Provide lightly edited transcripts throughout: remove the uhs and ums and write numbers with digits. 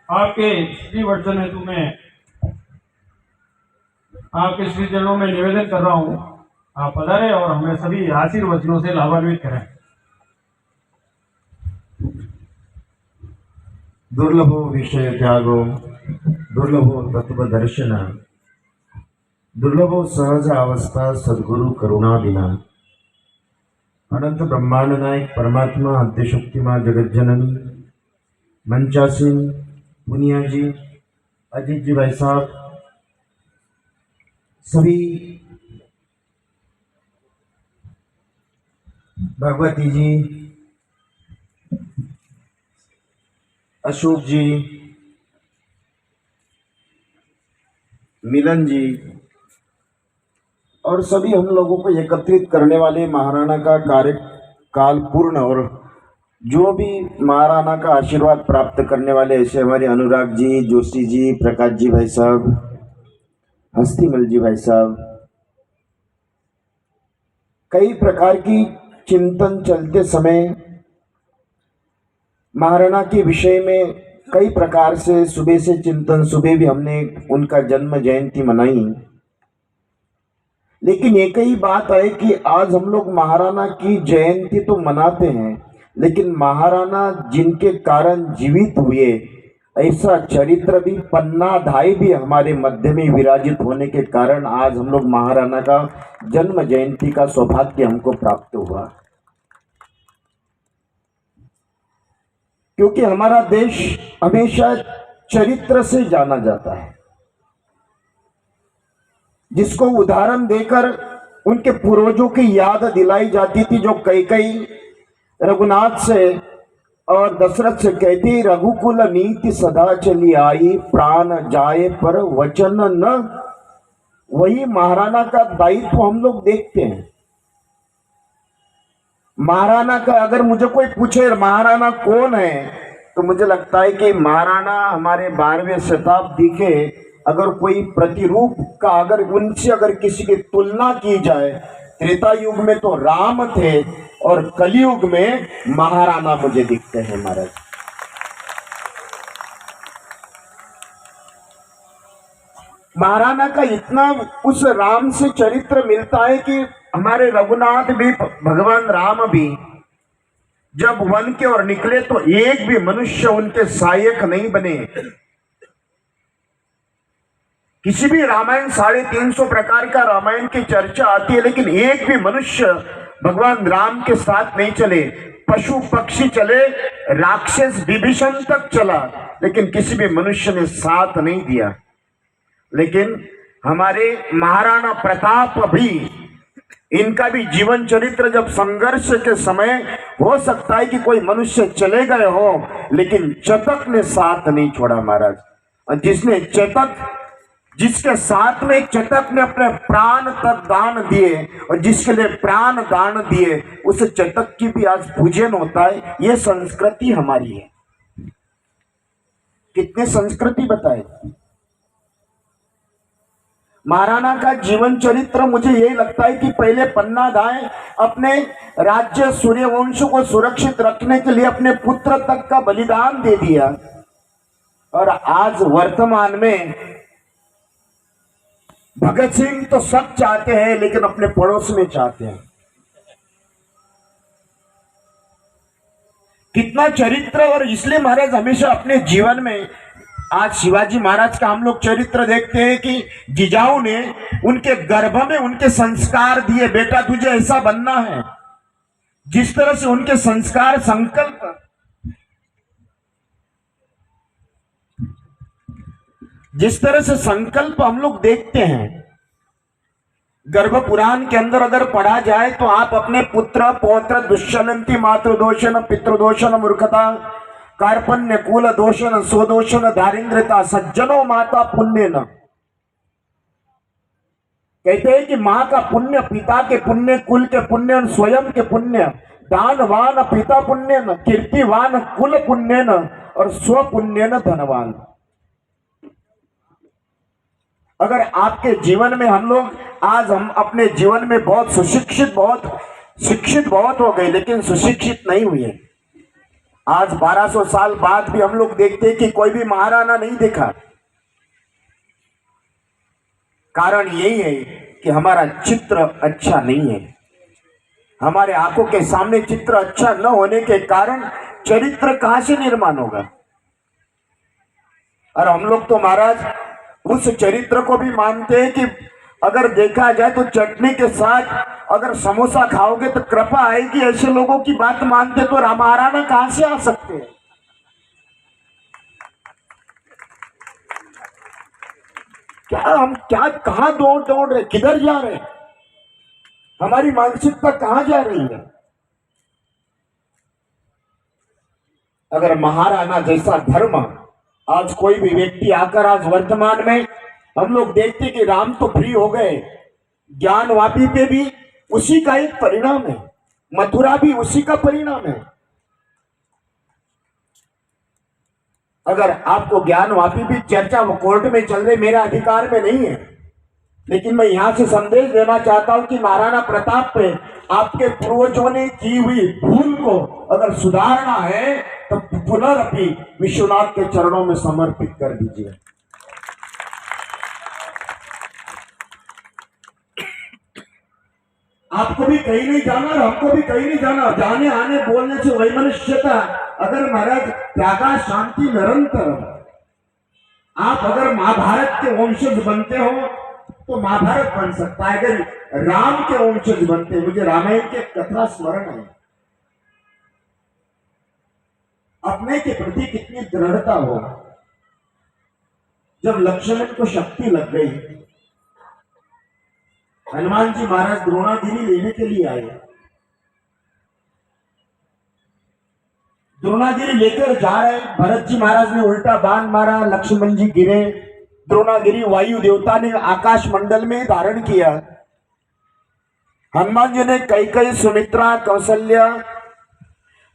आपके श्री वर्चन हेतु मैं आपके श्री चरणों में निवेदन कर रहा हूँ, आप पधारे और हमें सभी आशीर्वचनों से लाभान्वित करें। दुर्लभो विषय त्यागो, दुर्लभो तत्व दर्शन, दुर्लभो सहज अवस्था सद्गुरु करुणा बिना। अनंत ब्रह्मांड नायक परमात्मा आद्यशक्ति माँ जगज्जननी मंचासीन पुनिया जी, अजीत जी भाई साहब, सभी भगवती जी, अशोक जी, मिलन जी और सभी हम लोगों को एकत्रित करने वाले महाराणा का कार्यकाल पूर्ण और जो भी महाराणा का आशीर्वाद प्राप्त करने वाले ऐसे हमारे अनुराग जी, जोशी जी, प्रकाश जी भाई साहब, हस्तीमल जी भाई साहब, कई प्रकार की चिंतन चलते समय महाराणा के विषय में कई प्रकार से सुबह से चिंतन, सुबह भी हमने उनका जन्म जयंती मनाई। लेकिन एक ही बात है कि आज हम लोग महाराणा की जयंती तो मनाते हैं, लेकिन महाराणा जिनके कारण जीवित हुए ऐसा चरित्र भी, पन्नाधाय भी हमारे मध्य में विराजित होने के कारण आज हम लोग महाराणा का जन्म जयंती का सौभाग्य हमको प्राप्त हुआ। क्योंकि हमारा देश हमेशा चरित्र से जाना जाता है, जिसको उदाहरण देकर उनके पूर्वजों की याद दिलाई जाती थी, जो कैकेयी रघुनाथ से और दशरथ से कहती, रघुकुल नीति सदा चली आई, प्राण जाए पर वचन न। वही महाराणा का दायित्व हम लोग देखते हैं। महाराणा का अगर मुझे कोई पूछे महाराणा कौन है, तो मुझे लगता है कि महाराणा हमारे 12वीं शताब्दी के अगर कोई प्रतिरूप का, अगर उनसे अगर किसी की तुलना की जाए, त्रेता युग में तो राम थे और कलयुग में महाराणा मुझे दिखते हैं महाराज। महाराणा का इतना उस राम से चरित्र मिलता है कि हमारे रघुनाथ भी, भगवान राम भी जब वन के ओर निकले तो एक भी मनुष्य उनके सहायक नहीं बने। किसी भी रामायण 350 प्रकार का रामायण की चर्चा आती है, लेकिन एक भी मनुष्य भगवान राम के साथ नहीं चले। पशु पक्षी चले, राक्षस विभीषण तक चला, लेकिन किसी भी मनुष्य ने साथ नहीं दिया। लेकिन हमारे महाराणा प्रताप भी, इनका भी जीवन चरित्र जब संघर्ष के समय हो सकता है कि कोई मनुष्य चले गए हो, लेकिन चतक ने साथ नहीं छोड़ा महाराज। और जिसके साथ में चतक ने अपने प्राण तक दान दिए, और जिसके लिए प्राण दान दिए उस चतक की भी आज पूजन होता है। ये संस्कृति हमारी है। कितने संस्कृति बताए। महाराणा का जीवन चरित्र मुझे यही लगता है कि पहले पन्नाधाय अपने राज्य सूर्यवंश को सुरक्षित रखने के लिए अपने पुत्र तक का बलिदान दे दिया, और आज वर्तमान में भगत सिंह तो सब चाहते हैं, लेकिन अपने पड़ोस में चाहते हैं। कितना चरित्र। और इसलिए महाराज हमेशा अपने जीवन में, आज शिवाजी महाराज का हम लोग चरित्र देखते हैं कि जिजाऊ ने उनके गर्भ में उनके संस्कार दिए, बेटा तुझे ऐसा बनना है। जिस तरह से उनके संस्कार, संकल्प, जिस तरह से संकल्प हम लोग देखते हैं गर्भ पुराण के अंदर अगर पढ़ा जाए, तो आप अपने पुत्र पौत्र दुष्चलंती मातृदोषण पितृदोषण मूर्खता कार्पण्य कुल दोषण स्वदोषण दारिद्रता सज्जनो माता पुण्य न। कहते हैं कि माँ का पुण्य, पिता के पुण्य, कुल के पुण्य, स्वयं के पुण्य, दानवान पिता पुण्य न, कीर्तिवान कुल पुण्य न, और स्व पुण्य न धनवान। अगर आपके जीवन में हम लोग, आज हम अपने जीवन में बहुत सुशिक्षित, बहुत शिक्षित बहुत हो गए, लेकिन सुशिक्षित नहीं हुए। आज 1200 साल बाद भी हम लोग देखते हैं कि कोई भी महाराणा नहीं देखा। कारण यही है कि हमारा चित्र अच्छा नहीं है। हमारे आंखों के सामने चित्र अच्छा न होने के कारण चरित्र कहां से निर्माण होगा। और हम लोग तो महाराज उस चरित्र को भी मानते हैं कि अगर देखा जाए तो चटनी के साथ अगर समोसा खाओगे तो कृपा आएगी। ऐसे लोगों की बात मानते तो महाराणा कहां से आ सकते हैं। क्या कहां दौड़ रहे, किधर जा रहे, हमारी मानसिकता कहां जा रही है। अगर महाराणा जैसा धर्म आज कोई भी व्यक्ति आकर आज वर्तमान में हम लोग देखते कि राम तो फ्री हो गए, ज्ञानवापी पे भी उसी का एक परिणाम है, मथुरा भी उसी का परिणाम है। अगर आपको ज्ञानवापी भी चर्चा वो कोर्ट में चल रही, मेरा अधिकार में नहीं है, लेकिन मैं यहां से संदेश देना चाहता हूं कि महाराणा प्रताप पे आपके पूर्वजों ने की हुई भूल को अगर सुधारना है तो पुनरअपि विश्वनाथ के चरणों में समर्पित कर दीजिए। आपको भी कहीं नहीं जाना और हमको भी कहीं नहीं जाना। जाने आने बोलने से वही मनुष्यता। अगर महाराज त्यागा शांति निरंतर, आप अगर महाभारत के वंशज बनते हो तो महाभारत बन सकता है। अगर राम के वंशज बनते, मुझे रामायण के कथा स्मरण है, अपने के प्रति कितनी दृढ़ता हो। जब लक्ष्मण को शक्ति लग गई, हनुमान जी महाराज द्रोणागिरी लेने के लिए आए। द्रोणागिरी लेकर जा रहे, भरत जी महाराज ने उल्टा बाण मारा, लक्ष्मण जी गिरे। द्रोणागिरी वायु देवता ने आकाश मंडल में धारण किया। हनुमान जी ने कैकेयी, सुमित्रा, कौशल्या,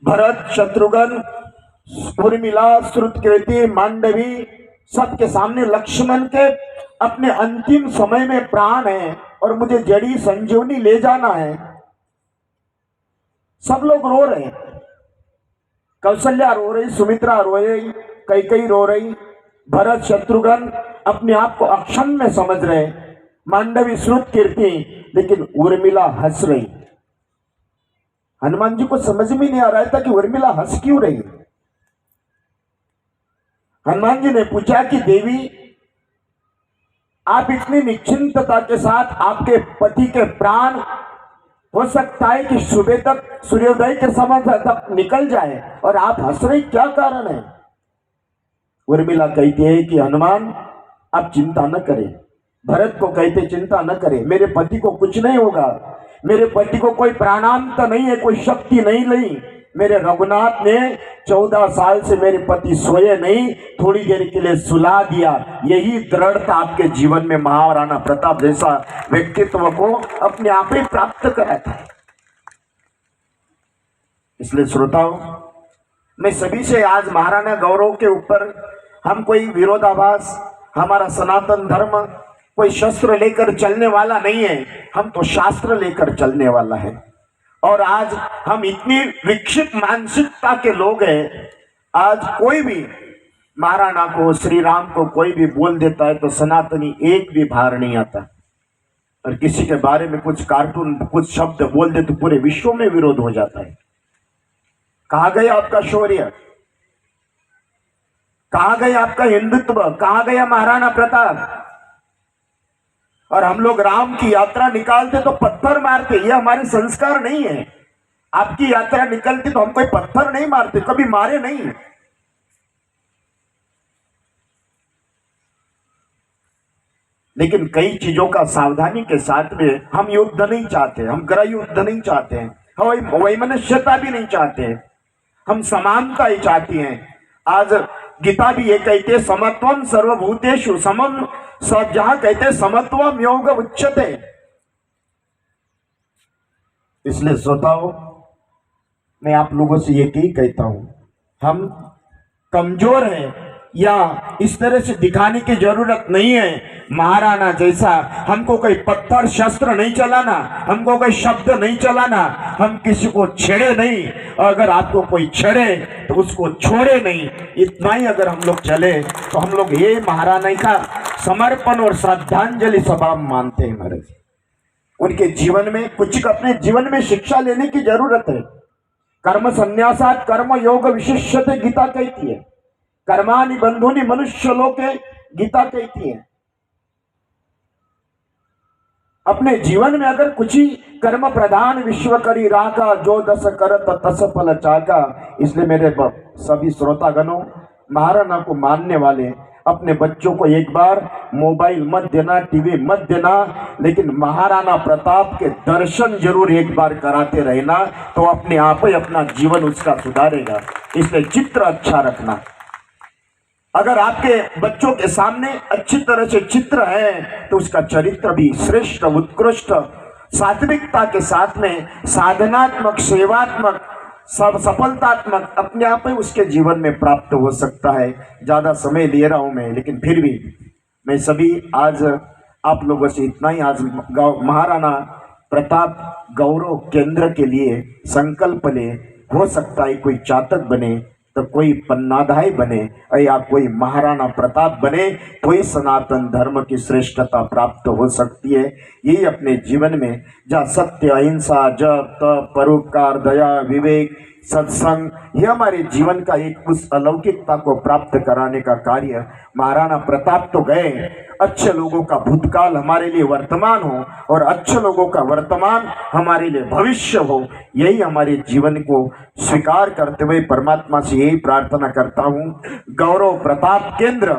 भरत, शत्रुघ्न, उर्मिला, श्रुतकीर्ति, मांडवी सबके सामने लक्ष्मण के अपने अंतिम समय में प्राण है और मुझे जड़ी संजीवनी ले जाना है। सब लोग रो रहे हैं, कौशल्या रो रही, सुमित्रा रो रही, कैकेयी रो रही, भरत शत्रुघ्न अपने आप को अक्षम में समझ रहे, मांडवी श्रुतकीर्ति, लेकिन उर्मिला हंस रही। हनुमान जी को समझ में नहीं आ रहा था कि उर्मिला हंस क्यों रही। हनुमान जी ने पूछा कि देवी, आप इतनी निश्चिंतता के साथ, आपके पति के प्राण हो सकता है कि सुबह तक सूर्योदय के समय तक निकल जाए और आप हंस रही, क्या कारण है। उर्मिला कहती है कि हनुमान आप चिंता न करें। भरत को कहते चिंता न करें, मेरे पति को कुछ नहीं होगा, मेरे पति को कोई प्राणांत नहीं है, कोई शक्ति नहीं ली। मेरे रघुनाथ ने 14 साल से मेरे पति सोए नहीं, थोड़ी देर के लिए सुला दिया। यही दृढ़ता आपके जीवन में महाराणा प्रताप जैसा व्यक्तित्व को अपने आप ही प्राप्त कराता है। इसलिए श्रोताओं, मैं सभी से आज महाराणा गौरव के ऊपर हम कोई विरोधाभास, हमारा सनातन धर्म कोई शस्त्र लेकर चलने वाला नहीं है, हम तो शास्त्र लेकर चलने वाला है। और आज हम इतनी विकसित मानसिकता के लोग हैं, आज कोई भी महाराणा को, श्री राम को कोई भी बोल देता है तो सनातनी एक भी बाहर नहीं आता। और किसी के बारे में कुछ कार्टून, कुछ शब्द बोल दे तो पूरे विश्व में विरोध हो जाता है। कहां गया आपका शौर्य, कहां गया आपका हिंदुत्व, कहां गया महाराणा प्रताप। और हम लोग राम की यात्रा निकालते तो पत्थर मारते, ये हमारे संस्कार नहीं है। आपकी यात्रा निकलती तो हम कोई पत्थर नहीं मारते, कभी मारे नहीं। लेकिन कई चीजों का सावधानी के साथ में, हम युद्ध नहीं चाहते, हम गृह युद्ध नहीं चाहते हैं, हम वैमनस्यता भी नहीं चाहते, हम समानता ही चाहती हैं। आज गीता भी ये कहते समत्वम सर्वभूतेषु समम, सब जहां कहते समत्वम योग उच्यते। इसलिए श्रोताओं, मैं आप लोगों से ये कहता हूं, हम कमजोर हैं या इस तरह से दिखाने की जरूरत नहीं है। महाराणा जैसा हमको कोई पत्थर शस्त्र नहीं चलाना, हमको कोई शब्द नहीं चलाना, हम किसी को छेड़े नहीं, अगर आपको कोई छेड़े तो उसको छोड़े नहीं, इतना ही अगर हम लोग चले तो हम लोग ये महाराणा का समर्पण और श्रद्धांजलि स्वभाव मानते हैं। महाराज उनके जीवन में कुछ अपने जीवन में शिक्षा लेने की जरूरत है। कर्म संन्यासात कर्म योग विशिष्यते गीता कहती है, कर्मानि बंधुनि मनुष्य लोके गीता कहती है। अपने जीवन में अगर कुछ ही कर्म प्रधान विश्व करी राका, जो दस करत तस फल चाका। इसलिए मेरे सभी श्रोतागणों, महाराणा को मानने वाले अपने बच्चों को एक बार मोबाइल मत देना, टीवी मत देना, लेकिन महाराणा प्रताप के दर्शन जरूर एक बार कराते रहना, तो अपने आप ही अपना जीवन उसका सुधारेगा। इसलिए चित्र अच्छा रखना। अगर आपके बच्चों के सामने अच्छी तरह से चित्र है तो उसका चरित्र भी श्रेष्ठ उत्कृष्ट सात्विकता के साथ में साधनात्मक सेवात्मक सब सफलतात्मक अपने आप ही उसके जीवन में प्राप्त हो सकता है। ज्यादा समय ले रहा हूं मैं, लेकिन फिर भी मैं सभी आज आप लोगों से इतना ही आज महाराणा प्रताप गौरव केंद्र के लिए संकल्प ले। हो सकता है कोई चातक बने तो कोई पन्नाधाय बने या कोई महाराणा प्रताप बने, तो ही सनातन धर्म की श्रेष्ठता प्राप्त हो सकती है। यही अपने जीवन में जहाँ सत्य अहिंसा जप तप परोपकार दया विवेक सत्संग, यह हमारे जीवन का एक उस अलौकिकता को प्राप्त कराने का कार्य महाराणा प्रताप तो गए। अच्छे लोगों का भूतकाल हमारे लिए वर्तमान हो और अच्छे लोगों का वर्तमान हमारे लिए भविष्य हो, यही हमारे जीवन को स्वीकार करते हुए परमात्मा से यही प्रार्थना करता हूँ। गौरव प्रताप केंद्र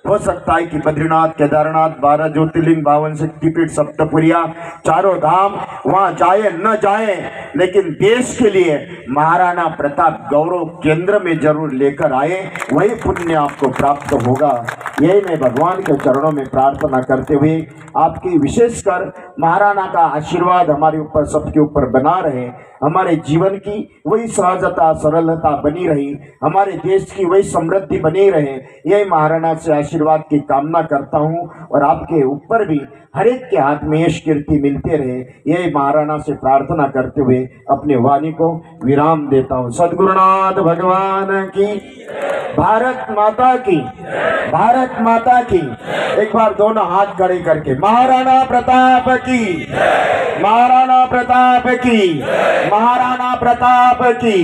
हो सकता है कि बद्रीनाथ केदारनाथ 12 ज्योतिर्लिंग 52 शक्तिपीठ सप्तपुरिया चारों धाम वहां जाए न जाए, लेकिन देश के लिए महाराणा प्रताप गौरव केंद्र में जरूर लेकर आए, वही पुण्य आपको प्राप्त होगा। यही मैं भगवान के चरणों में प्रार्थना करते हुए आपकी विशेषकर महाराणा का आशीर्वाद हमारे ऊपर सबके ऊपर बना रहे, हमारे जीवन की वही सहजता सरलता बनी रही, हमारे देश की वही समृद्धि बनी रहे, यही महाराणा से आशीर्वाद की कामना करता हूँ। और आपके ऊपर भी हर एक के हाथ में यश कीर्ति मिलते रहे, यही महाराणा से प्रार्थना करते हुए अपने वाणी को विराम देता हूँ। सद्गुरुनाथ भगवान की, भारत माता की, भारत माता की। एक बार दोनों हाथ खड़े करके महाराणा प्रताप की, महाराणा प्रताप की, महाराणा प्रताप की।